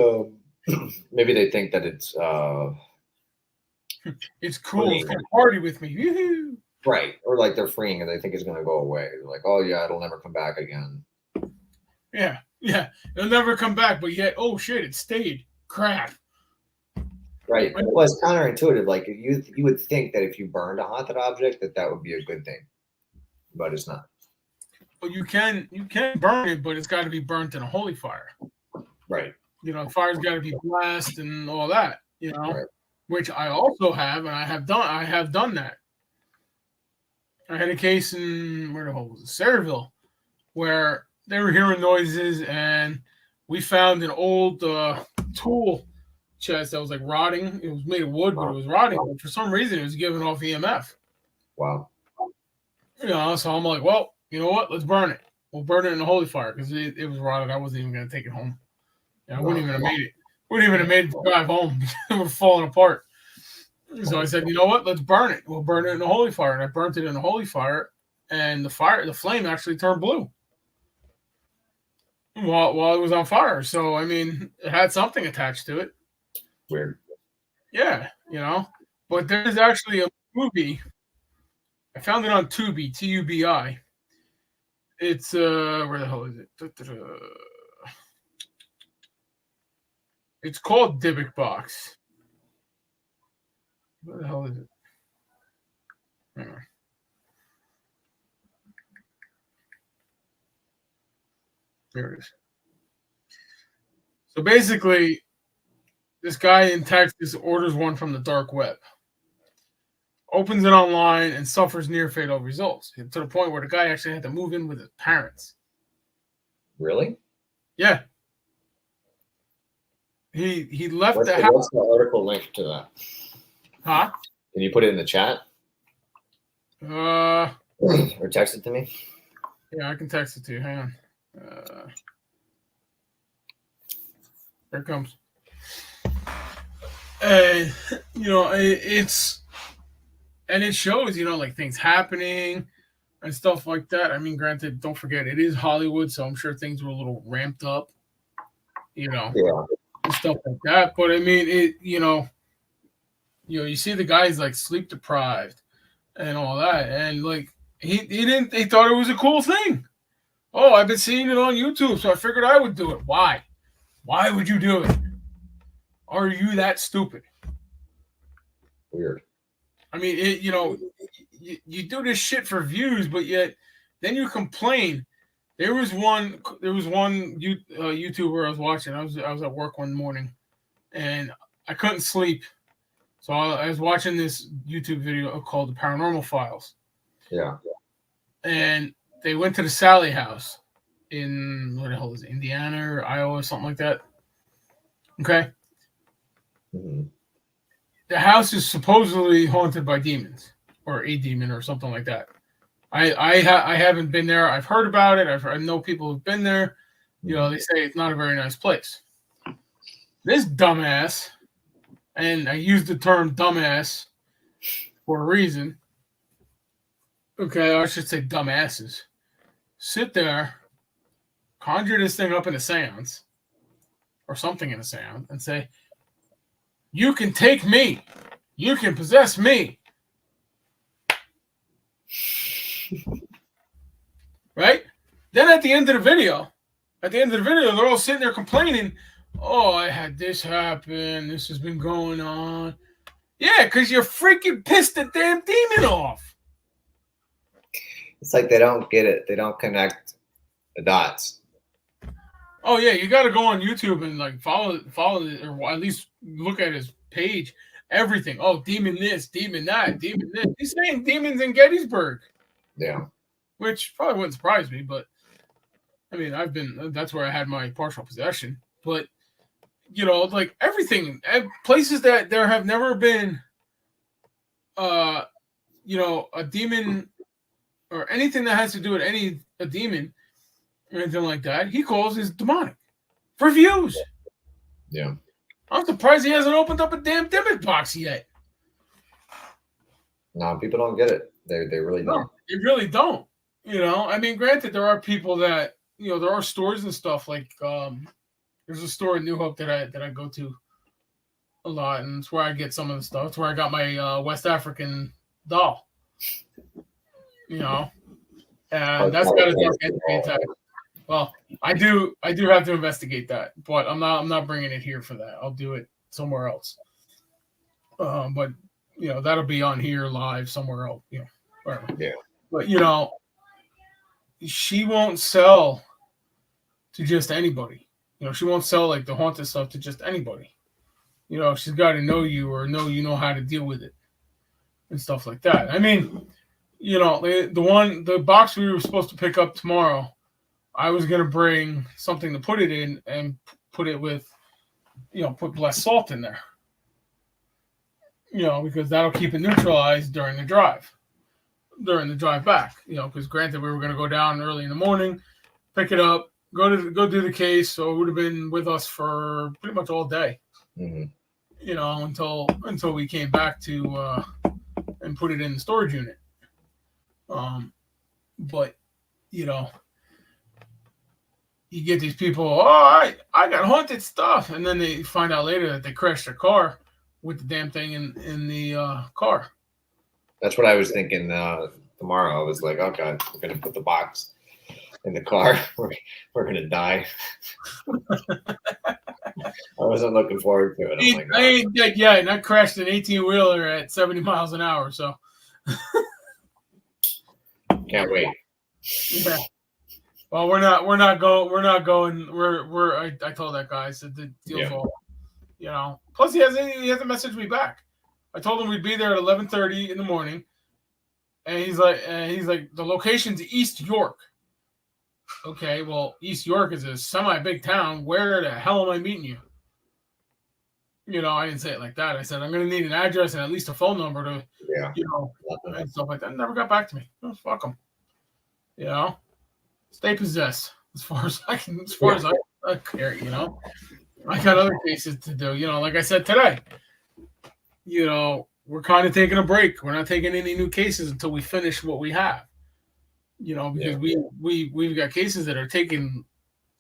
Maybe they think that it's It's cool. You can party with me. Yoo-hoo. right, or like they're freeing and they think it's going to go away. They're like, oh yeah, it'll never come back again. Yeah, it'll never come back. But yet, oh shit, it stayed. Crap. Right. Well, it's counterintuitive. Like you would think that if you burned a haunted object, that would be a good thing, but it's not. Well, you can burn it, but it's got to be burnt in a holy fire. Right. You know, fire's got to be blessed and all that. You know, Right. which I also have, and I have done that. I had a case in where the hell was it? Sayreville, where they were hearing noises, and we found an old tool chest that was like rotting. It was made of wood, but it was rotting. But for some reason, it was giving off EMF. Wow. You know, so I'm like, well, you know what? Let's burn it. We'll burn it in the holy fire because it was rotted. I wasn't even going to take it home. You know, I wouldn't even have made it. Wouldn't even have made it to drive home. It would have fallen apart. So I said, you know what? Let's burn it. We'll burn it in the holy fire. And I burnt it in the holy fire, and the flame actually turned blue while it was on fire. So I mean, it had something attached to it. Weird. Yeah, you know. But there's actually a movie. I found it on Tubi, Tubi. It's where the hell is it? It's called Dybbuk Box. Where the hell is it? Hang on. There it is. So basically, this guy in Texas orders one from the dark web, opens it online, and suffers near fatal results to the point where the guy actually had to move in with his parents. Really? Yeah. He left What's the the, house. what's the article link to that? Huh? Can you put it in the chat Uh, or text it to me? yeah, I can text it to you. Hang on. There it comes. And you know, it shows, you know, like things happening and stuff like that. I mean, granted, don't forget it is Hollywood, so I'm sure things were a little ramped up, you know, Yeah. and stuff like that. But I mean, you see the guy's like sleep deprived and all that, and like he thought it was a cool thing. Oh, I've been seeing it on YouTube, so I figured I would do it. Why? Why would you do it? Are you that stupid? Weird. I mean, you do this shit for views, but yet then you complain. There was one YouTuber I was watching. I was at work one morning, and I couldn't sleep, so I was watching this YouTube video called "The Paranormal Files." Yeah. And they went to the Sally house in what the hell is it, Indiana or Iowa or something like that. Okay. Mm-hmm. The house is supposedly haunted by demons or a demon or something like that. I haven't been there. I've heard about it. I know people who've been there. You know, they say it's not a very nice place. This dumbass, and I use the term dumbass for a reason. Okay, I should say dumbasses. Sit there, conjure this thing up in a seance or something in a seance and say, you can take me. You can possess me. Right? Then at the end of the video, they're all sitting there complaining, oh, I had this happen. This has been going on. Yeah, because you're freaking pissed the damn demon off. It's like they don't get it. They don't connect the dots. Oh yeah, you got to go on YouTube and like follow it, or at least look at his page. Everything. Oh, demon this, demon that, demon this. He's saying demons in Gettysburg. Yeah. Which probably wouldn't surprise me, but I mean, that's where I had my partial possession. But you know, like everything, places that there have never been, you know, a demon or anything that has to do with a demon or anything like that, he calls is demonic for views. Yeah. I'm surprised he hasn't opened up a damn Dybbuk box yet. No, people don't get it. They really don't. No, they really don't. You know, I mean, granted, there are people that, you know, there are stores and stuff like there's There's a store in New Hope that I go to a lot, and it's where I get some of the stuff. It's where I got my West African doll. You know, and that's got a dark entry attack. Well, I do have to investigate that, but I'm not bringing it here for that. I'll do it somewhere else. But that'll be on here live somewhere else. Wherever. Yeah. But she won't sell to just anybody. She won't sell like the haunted stuff to just anybody. She's got to know you or know how to deal with it and stuff like that. I mean, the box we were supposed to pick up tomorrow, I was gonna bring something to put it in and put it with, put less salt in there. Because that'll keep it neutralized during the drive back. Because granted, we were gonna go down early in the morning, pick it up, go do the case, so it would have been with us for pretty much all day. Mm-hmm. Until we came back to and put it in the storage unit. But you get these people, I got haunted stuff, and then they find out later that they crashed their car with the damn thing in the car. That's what I was thinking tomorrow. I was like, oh God, we're gonna put the box in the car. We're gonna die. I wasn't looking forward to it. I'm like, I ain't dead yet, and I crashed an 18-wheeler at 70 miles an hour, so can't wait. Yeah. Well, we're not going. I told that guy, I said the deal's all. Plus, he hasn't messaged me back. I told him we'd be there at 11:30 in the morning, and he's like, the location's East York. Okay, well, East York is a semi-big town. Where the hell am I meeting you? I didn't say it like that. I said I'm going to need an address and at least a phone number to, and stuff like that. Never got back to me. Oh, fuck them. Stay possessed as far as I can. As far as I care, I got other cases to do. Like I said today, we're kind of taking a break. We're not taking any new cases until we finish what we have. Because we've got cases that are taking,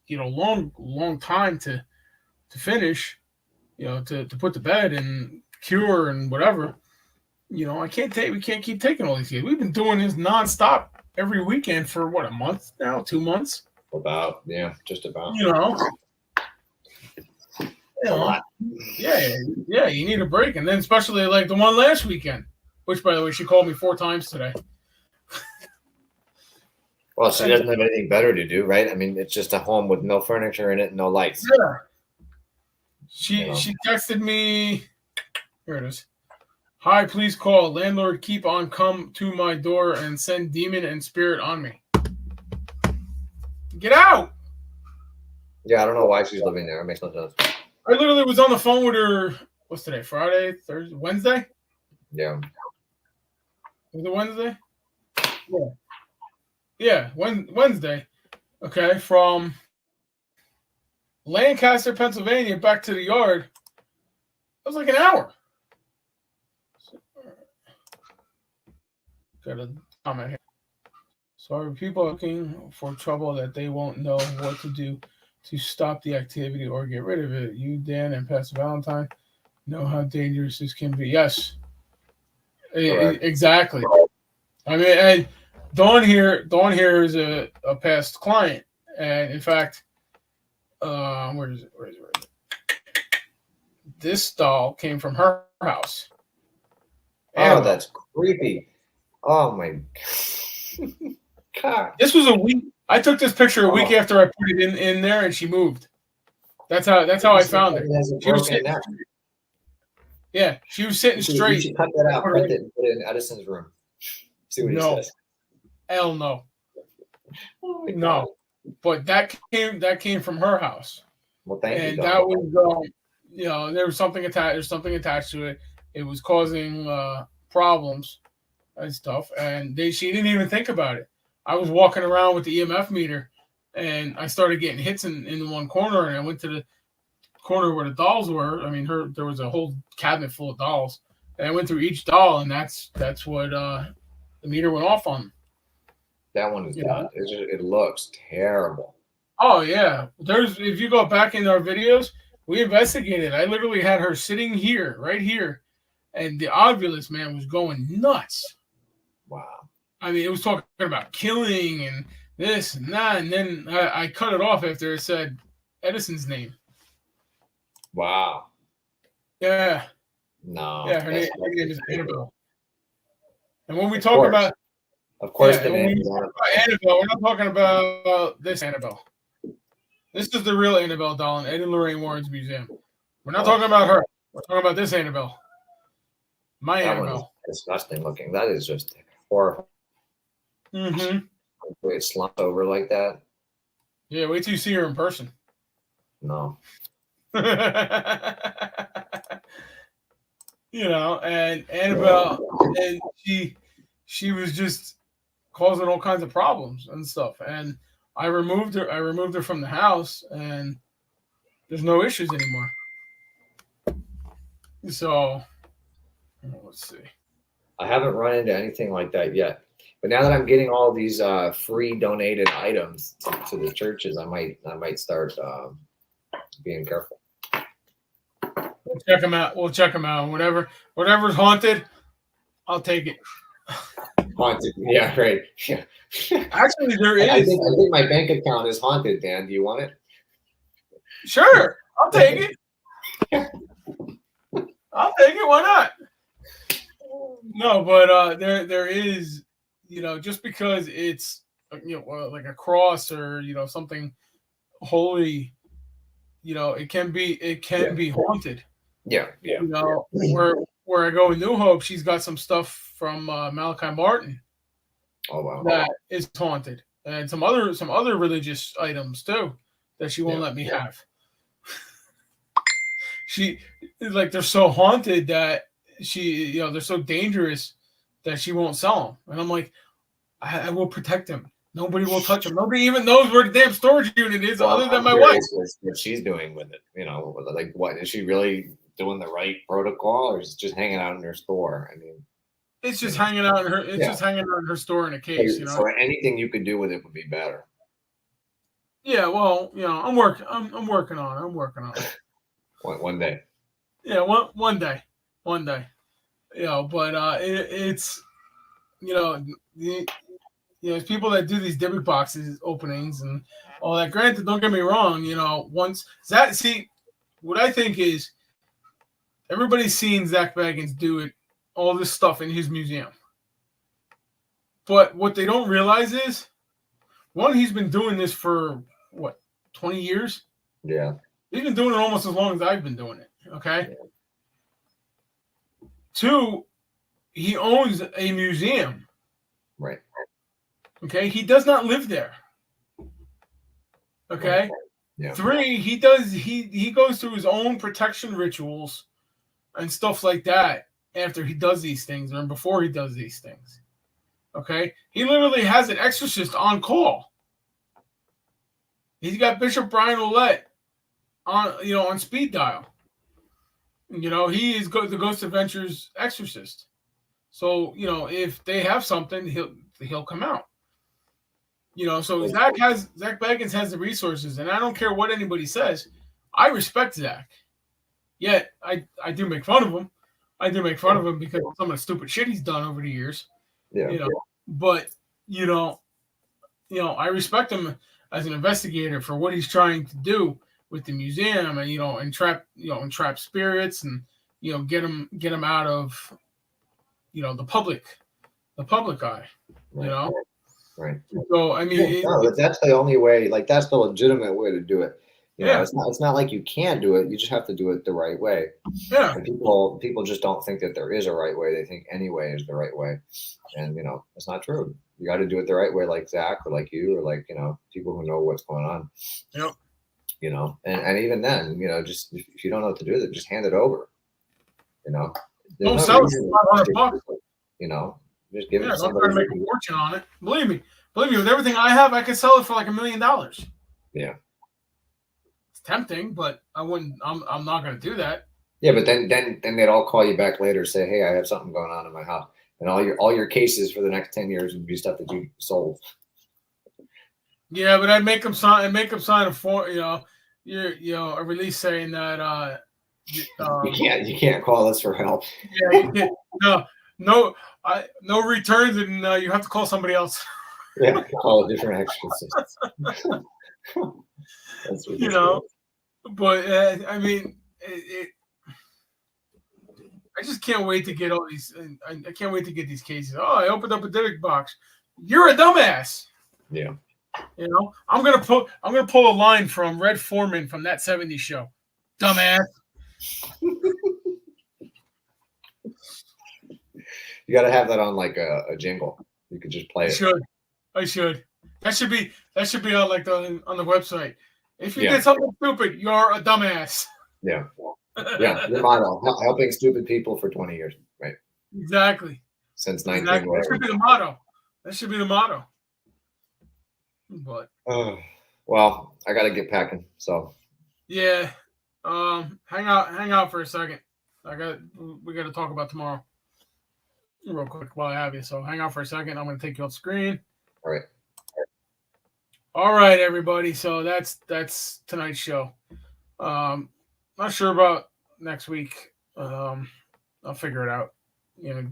long time to finish, to put to bed and cure and whatever. We can't keep taking all these cases. We've been doing this nonstop every weekend for what, a month now, 2 months? About, just about. A lot. Yeah, you need a break. And then especially like the one last weekend, which by the way, she called me 4 times today. Well, she doesn't have anything better to do, right? I mean, it's just a home with no furniture in it, no lights. Yeah. She texted me. Here it is. Hi, please call. Landlord keep on come to my door and send demon and spirit on me. Get out! Yeah, I don't know why she's living there. It makes no sense. I literally was on the phone with her. What's today? Friday? Thursday? Wednesday? Yeah. Was it Wednesday? Yeah. Yeah, Wednesday. Okay, from Lancaster, Pennsylvania, back to the yard. It was like an hour. Got a comment here. Sorry, people are looking for trouble that they won't know what to do to stop the activity or get rid of it. You, Dan, and Pastor Valentine know how dangerous this can be. Yes, exactly. I mean, and Dawn here is a past client, and in fact, where is it? This doll came from her house. Oh, that's creepy. Oh my God. This was a week. I took this picture a week after I put it in there, and she moved. That's how I found it. She was sitting, she was sitting straight. You should cut that out. Print it and put it in Edison's room. See what he says. Hell no. Oh no. But that came from her house. Well, thank you. And that was there was something attached. There's something attached to it. It was causing problems and stuff. And she didn't even think about it. I was walking around with the EMF meter, and I started getting hits in one corner, and I went to the corner where the dolls were. I mean, there was a whole cabinet full of dolls, and I went through each doll, and that's what the meter went off on. That one is bad. It looks terrible. Oh yeah, there's if you go back in our videos, we investigated. I literally had her sitting here, right here, and the Ovilus man was going nuts. Wow. I mean, it was talking about killing and this and that, and then I cut it off after it said Edison's name. Wow. Yeah, No. yeah, her name is Annabelle. And when we talk course. about, Of course, yeah, the when name we is talk about Annabelle, we're not talking about this Annabelle. This is the real Annabelle doll in Ed and Lorraine Warren's museum. We're not talking about her. We're talking about this Annabelle. My that one is Annabelle. disgusting looking. That is just horrible. Mm-hmm. The way it slumped over like that. Yeah, wait till you see her in person. No. You know, and Annabelle, and she was just causing all kinds of problems and stuff. And I removed her. I removed her from the house, and there's no issues anymore. So let's see. I haven't run into anything like that yet. But now that I'm getting all these free donated items to the churches, I might start being careful. We'll check them out. We'll check them out. Whatever's haunted, I'll take it. Haunted, yeah, right. Yeah. Actually, there is. I think my bank account is haunted, Dan. Do you want it? Sure, I'll take it. I'll take it. Why not? No, but there is, you know, just because it's, you know, like a cross or, you know, something holy, you know, it can be haunted. Yeah. You know, where I go in New Hope, she's got some stuff from Malachi Martin. Oh wow. That is haunted, and some other religious items too that she won't let me have. She, like, they're so haunted that they're so dangerous that she won't sell them. And I'm like, I will protect them. Nobody will touch them. Nobody even knows where the damn storage unit is, other than my wife. What she's doing with it, you know, like what is she really doing the right protocol, or is it just hanging out in her store? I mean, it's just hanging out in her. It's just hanging out in her store in a case. You know, so anything you could do with it would be better. Yeah, well, you know, I'm working on it. I'm working on it. One day. Yeah, one day. You know, but it's, you know, it's people that do these Dybbuk boxes openings and all that. Granted, don't get me wrong. You know, what I think is everybody's seen Zach Baggins do it, all this stuff in his museum. But what they don't realize is, one, he's been doing this for what, 20 years? Yeah. He's been doing it almost as long as I've been doing it. Okay. Yeah. Two, he owns a museum. Right. Okay. He does not live there. Okay. Right. Yeah. Three, he goes through his own protection rituals and stuff like that after he does these things or before he does these things. Okay. He literally has an exorcist on call. He's got Bishop Brian Ouellette on speed dial. You know, he is the Ghost Adventures exorcist. So, you know, if they have something, he'll come out. You know, so Zach Baggins has the resources, and I don't care what anybody says. I respect Zach. Yet I do make fun of him. I do make fun of him because of some of the stupid shit he's done over the years. Yeah. You know, but you know, I respect him as an investigator for what he's trying to do with the museum, and entrap spirits, and get them out of the public eye. Right. You know. Right. So I mean, that's the only way. Like, that's the legitimate way to do it. You know, yeah. It's not like you can't do it. You just have to do it the right way. Yeah. And people just don't think that there is a right way. They think any way is the right way, and it's not true. You got to do it the right way, like Zach or like you or like people who know what's going on. Yep. And even then, just if you don't know what to do, then just hand it over. Don't sell it for $500. Just give it to somebody. somebody. Don't try to make a fortune on it. Believe me, with everything I have, I could sell it for like $1 million. Yeah. It's tempting, but I wouldn't. I'm not going to do that. Yeah, but then they'd all call you back later and say, "Hey, I have something going on in my house," and all your cases for the next 10 years would be stuff that you sold. Yeah, but I'd make them sign a form, a release saying that You can't call us for help. yeah, you can't, no no returns, and you have to call somebody else. Yeah, call a different exorcist. That's ridiculous. But I mean, I just can't wait to get all these. I can't wait to get these cases. Oh, I opened up a Dybbuk box. You're a dumbass. Yeah. I'm gonna pull a line from Red Foreman from That 70s Show. Dumbass. You got to have that on like a jingle. You could just play it. I should. That should be on like on the website. If you did something stupid, you're a dumbass. Yeah. Yeah. Your motto: helping stupid people for 20 years. Right. Exactly. Since 19. That should be the motto. That should be the motto. But well, I got to get packing. So yeah, hang out for a second. We got to talk about tomorrow real quick while I have you. So hang out for a second. I'm going to take you off screen. All right, everybody. So that's tonight's show. Not sure about next week. I'll figure it out.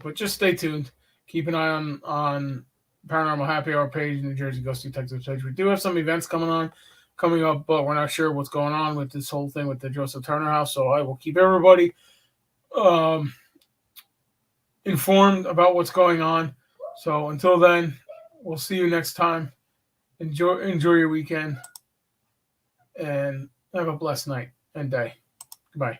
But just stay tuned. Keep an eye on Paranormal Happy Hour page, New Jersey Ghost Detectives page. We do have some events coming up, but we're not sure what's going on with this whole thing with the Joseph Turner house. So I will keep everybody informed about what's going on. So until then, we'll see you next time. Enjoy your weekend, and have a blessed night and day. Goodbye.